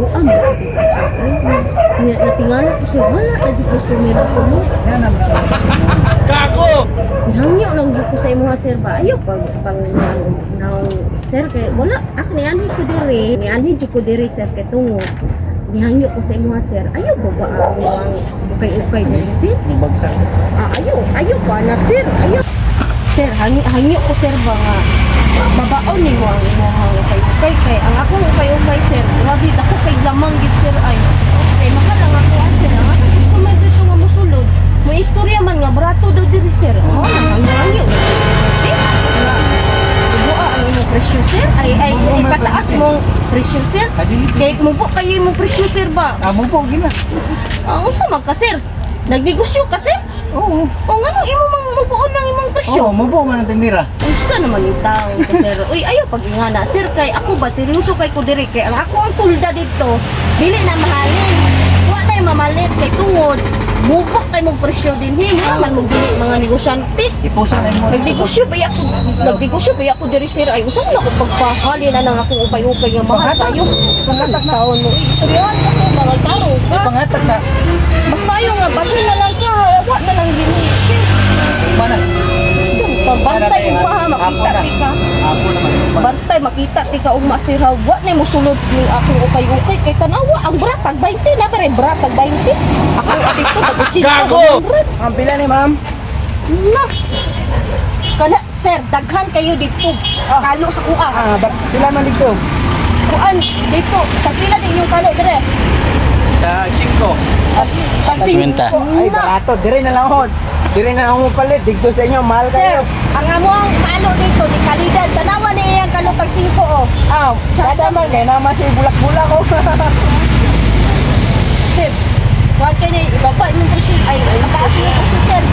Buang ba? Niya natingala ko siya, wala na di customer ako mo. Yan ang Gago! Hangyo lang di ko sa imo ha sir ba? Ayaw pang nang sir kay wala ako ni ani ko diri. Ni ani di ko diri sir kay tungo. Nihangyo ko sa imo ha sir. Ayaw ba ang ukay-ukay diri sir? bagsak. Ayaw pa na sir. Ayaw. Sir, hangyo ko sir ba nga babaon ni mo ang imong ukay-ukay kay ang akong ukay-ukay sir. Grabe ako kay lamang gid sir ay. Kay mahal lang ako sir. Ang ako gusto man dito nga mosulod. May istorya man nga barato daw diri sir. Oh, hangyo. Buwa ang imong presyo sir. Ay ipataas mong presyo sir. Kay mubo kayo imong presyo sir ba? Amo po gina. Unsa man ka sir? Nagnegosyo ka sir? Oo. O ngano imo mang mubuon ng imong presyo? Oo, mo po man ang tindira. Unsa naman yung taong to sir? Uy, ayaw pag-ingana. Sir, kay ako ba, seryoso kay ko diri. Kay ang ako ang pulda dito, dili na mahalin. Huwag tayo mamalit kay tungod. Mubok kay mong presyo din. Hindi naman mong dili mga negosyante. Ipusa na mo. Nagnegosyo ba ako diri sir? Ay, unsa na ako pagpahali na ng akong upay-upay nga mahal tayo. Pangatag na. Taon mo. Uy, istoryahan ka sir, mga tao. Pangatag na. Mas tayo nga, bati na lang ka. Huwag na lang din. Sir, Mana? pagbantay mo pa ha, makita di ka. Apo naman. Bantay, makita ti ka ug masira. Wa na mo sulod ning akong ukay-ukay kay tanawa ang bratag 20 na bare bratag 20. Ako dito tag Gago! Ang pila ni ma'am? Na. Kana sir, daghan kayo dito. Kalo sa kuha. Pila man dito? Kuan dito. Sa pila din yung kalo dire. Tag 5. Pagsinta. Ay, barato. Dire na lang hod. Dire na lang mo palit. Digdo sa inyo. Mahal Sir, kayo. ang among kalo dito ni kalidad. Tanawa ni ang kalo tag 5 oh. Kada man kaya naman siya bulak-bulak ko. Sir, kuan kay ni ibaba yung presyo ay mataas yung presyo sir.